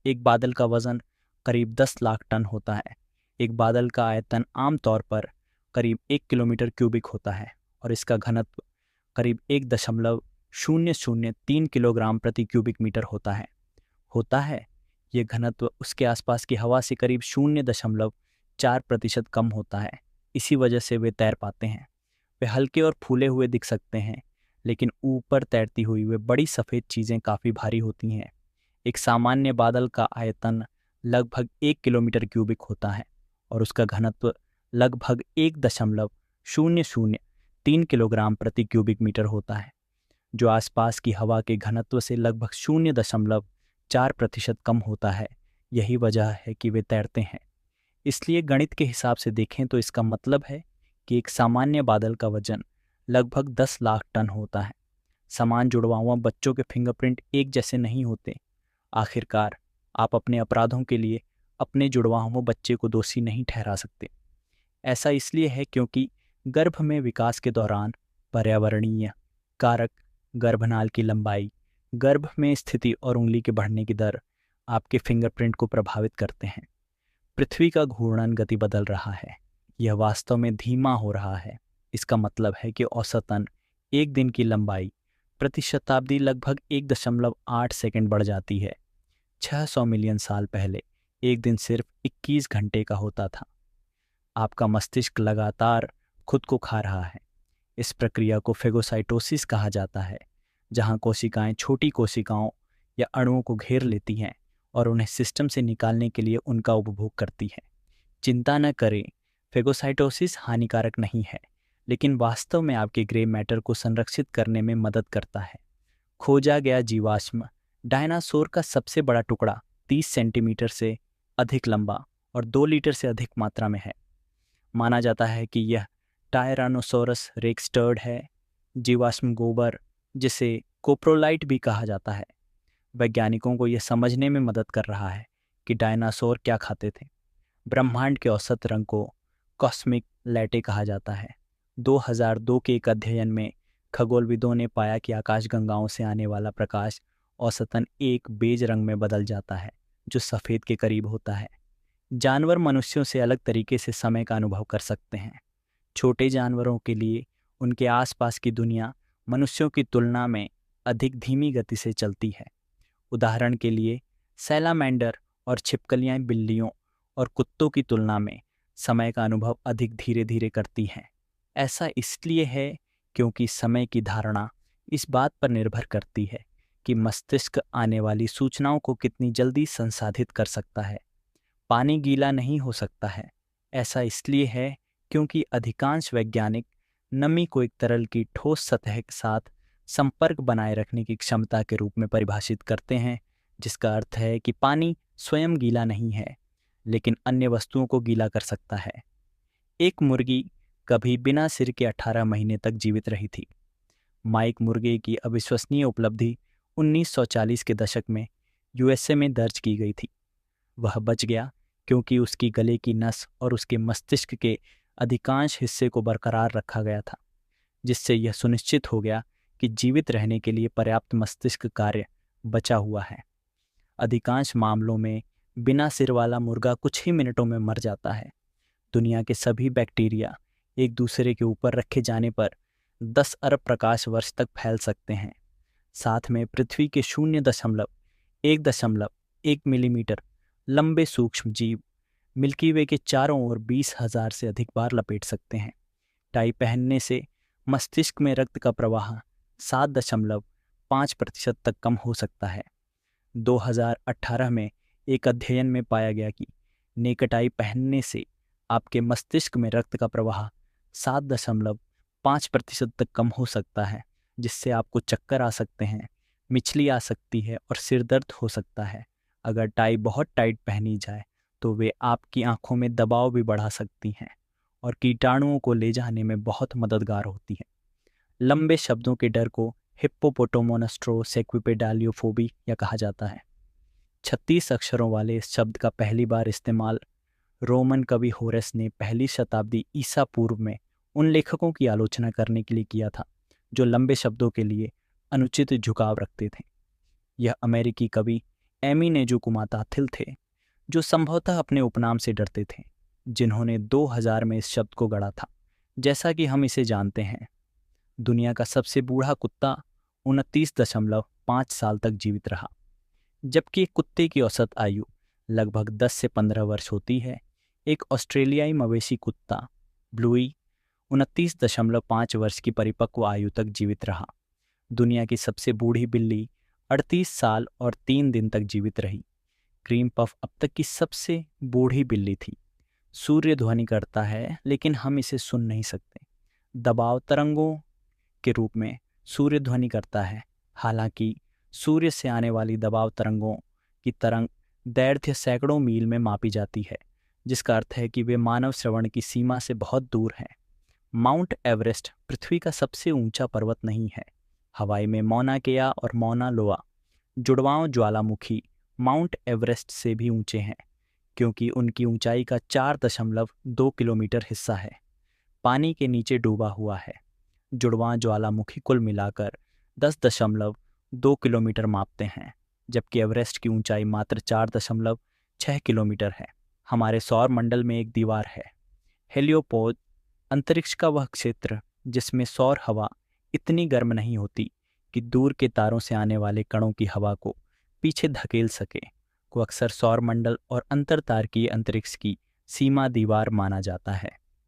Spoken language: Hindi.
एक बादल का वजन करीब 10 लाख टन होता है। एक बादल का आयतन आमतौर पर करीब 1 किलोमीटर क्यूबिक होता है और इसका घनत्व करीब 1.003 किलोग्राम प्रति क्यूबिक मीटर होता है। ये घनत्व उसके आसपास की हवा से करीब 0.4% कम होता है। इसी वजह से वे तैर पाते हैं। वे हल्के और फूले हुए दिख सकते हैं, लेकिन ऊपर तैरती हुई वे बड़ी सफ़ेद चीज़ें काफ़ी भारी होती हैं। एक सामान्य बादल का आयतन लगभग 1 किलोमीटर क्यूबिक होता है और उसका घनत्व लगभग 1.003 किलोग्राम प्रति क्यूबिक मीटर होता है, जो आसपास की हवा के घनत्व से लगभग 0.4% कम होता है। यही वजह है कि वे तैरते हैं। इसलिए गणित के हिसाब से देखें तो इसका मतलब है कि एक सामान्य बादल का वजन लगभग 10 लाख टन होता है। समान जुड़वाओं बच्चों के फिंगरप्रिंट एक जैसे नहीं होते। आखिरकार आप अपने अपराधों के लिए अपने जुड़वाओं बच्चे को दोषी नहीं ठहरा सकते। ऐसा इसलिए है क्योंकि गर्भ में विकास के दौरान पर्यावरणीय कारक, गर्भनाल की लंबाई, गर्भ में स्थिति और उंगली के बढ़ने की दर आपके फिंगरप्रिंट को प्रभावित करते हैं। पृथ्वी का घूर्णन गति बदल रहा है। यह वास्तव में धीमा हो रहा है। इसका मतलब है कि औसतन एक दिन की लंबाई प्रति शताब्दी लगभग 1.8 सेकंड बढ़ जाती है। 600 मिलियन साल पहले एक दिन सिर्फ 21 घंटे का होता था। आपका मस्तिष्क लगातार खुद को खा रहा है। इस प्रक्रिया को फेगोसाइटोसिस कहा जाता है, जहां कोशिकाएं छोटी कोशिकाओं या अणुओं को घेर लेती हैं और उन्हें सिस्टम से निकालने के लिए उनका उपभोग करती हैं। चिंता न करें, फेगोसाइटोसिस हानिकारक नहीं है, लेकिन वास्तव में आपके ग्रे मैटर को संरक्षित करने में मदद करता है। खोजा गया जीवाश्म डायनासोर का सबसे बड़ा टुकड़ा 30 सेंटीमीटर से अधिक लंबा और 2 लीटर से अधिक मात्रा में है। माना जाता है कि यह टायरानोसोरस रेक्स टर्ड है। जीवाश्म गोबर, जिसे कोप्रोलाइट भी कहा जाता है, वैज्ञानिकों को यह समझने में मदद कर रहा है कि डायनासोर क्या खाते थे। ब्रह्मांड के औसत रंग को कॉस्मिक लैटे कहा जाता है। 2002 के एक अध्ययन में खगोलविदों ने पाया कि आकाशगंगाओं से आने वाला प्रकाश औसतन एक बेज रंग में बदल जाता है, जो सफ़ेद के करीब होता है। जानवर मनुष्यों से अलग तरीके से समय का अनुभव कर सकते हैं। छोटे जानवरों के लिए उनके आसपास की दुनिया मनुष्यों की तुलना में अधिक धीमी गति से चलती है। उदाहरण के लिए सैलामेंडर और छिपकलियां बिल्लियों और कुत्तों की तुलना में समय का अनुभव अधिक धीरे धीरे करती हैं। ऐसा इसलिए है क्योंकि समय की धारणा इस बात पर निर्भर करती है कि मस्तिष्क आने वाली सूचनाओं को कितनी जल्दी संसाधित कर सकता है। पानी गीला नहीं हो सकता है। ऐसा इसलिए है क्योंकि अधिकांश वैज्ञानिक नमी को एक तरल की ठोस सतह के साथ संपर्क बनाए रखने की क्षमता के रूप में परिभाषित करते हैं, जिसका अर्थ है कि पानी स्वयं गीला नहीं है, लेकिन अन्य वस्तुओं को गीला कर सकता है। एक मुर्गी कभी बिना सिर के 18 महीने तक जीवित रही थी। माइक मुर्गे की अविश्वसनीय उपलब्धि 1940 के दशक में यूएसए में दर्ज की गई थी। वह बच गया क्योंकि उसकी गले की नस और उसके मस्तिष्क के अधिकांश हिस्से को बरकरार रखा गया था, जिससे यह सुनिश्चित हो गया कि जीवित रहने के लिए पर्याप्त मस्तिष्क कार्य बचा हुआ है। अधिकांश मामलों में बिना सिर वाला मुर्गा कुछ ही मिनटों में मर जाता है। दुनिया के सभी बैक्टीरिया एक दूसरे के ऊपर रखे जाने पर 10 अरब प्रकाश वर्ष तक फैल सकते हैं। साथ में पृथ्वी के 0.1 मिलीमीटर लंबे सूक्ष्म जीव मिल्की वे के चारों ओर 20,000 से अधिक बार लपेट सकते हैं। टाई पहनने से मस्तिष्क में रक्त का प्रवाह 7.5% तक कम हो सकता है। 2018 में एक अध्ययन में पाया गया कि नेकटाई पहनने से आपके मस्तिष्क में रक्त का प्रवाह 7.5% तक कम हो सकता है, जिससे आपको चक्कर आ सकते हैं, मिचली आ सकती है और सिर दर्द हो सकता है। अगर टाई बहुत टाइट पहनी जाए तो वे आपकी आंखों में दबाव भी बढ़ा सकती हैं और कीटाणुओं को ले जाने में बहुत मददगार होती है। लंबे शब्दों के डर को हिप्पोपोटामोनस्ट्रोसेक्विपेडालियोफोबिया कहा जाता है। 36 अक्षरों वाले इस शब्द का पहली बार इस्तेमाल रोमन कवि होरेस ने पहली शताब्दी ईसा पूर्व में उन लेखकों की आलोचना करने के लिए किया था जो लंबे शब्दों के लिए अनुचित झुकाव रखते थे। यह अमेरिकी कवि एमी नेजुकुमाताथिल थे, जो संभवतः अपने उपनाम से डरते थे, जिन्होंने 2000 में इस शब्द को गढ़ा था। जैसा कि हम इसे जानते हैं, दुनिया का सबसे बूढ़ा कुत्ता 29.5 साल तक जीवित रहा, जबकि एक कुत्ते की औसत आयु लगभग 10 से 15 वर्ष होती है। एक ऑस्ट्रेलियाई मवेशी कुत्ता ब्लूई 29.5 वर्ष की परिपक्व आयु तक जीवित रहा। दुनिया की सबसे बूढ़ी बिल्ली 38 साल और 3 दिन तक जीवित रही। क्रीम पफ अब तक की सबसे बूढ़ी बिल्ली थी। सूर्य ध्वनि करता है, लेकिन हम इसे सुन नहीं सकते। दबाव तरंगों के रूप में सूर्य ध्वनि करता है। हालांकि सूर्य से आने वाली दबाव तरंगों की तरंग दैर्घ्य सैकड़ों मील में मापी जाती है, जिसका अर्थ है कि वे मानव श्रवण की सीमा से बहुत दूर हैं। माउंट एवरेस्ट पृथ्वी का सबसे ऊंचा पर्वत नहीं है। हवाई में मौना केआ और मौना लोआ जुड़वांव ज्वालामुखी माउंट एवरेस्ट से भी ऊंचे हैं, क्योंकि उनकी ऊंचाई का 4.2 किलोमीटर हिस्सा है पानी के नीचे डूबा हुआ है। जुड़वां ज्वालामुखी कुल मिलाकर 10.2 किलोमीटर मापते हैं, जबकि एवरेस्ट की ऊंचाई मात्र 4.6 किलोमीटर है। हमारे सौर मंडल में एक दीवार है, हेलियोपोड, अंतरिक्ष का वह क्षेत्र जिसमें सौर हवा इतनी गर्म नहीं होती कि दूर के तारों से आने वाले कणों की हवा को पीछे धकेल सके, को अक्सर सौर मंडल और अंतरतारकीय अंतरिक्ष की सीमा दीवार माना जाता है।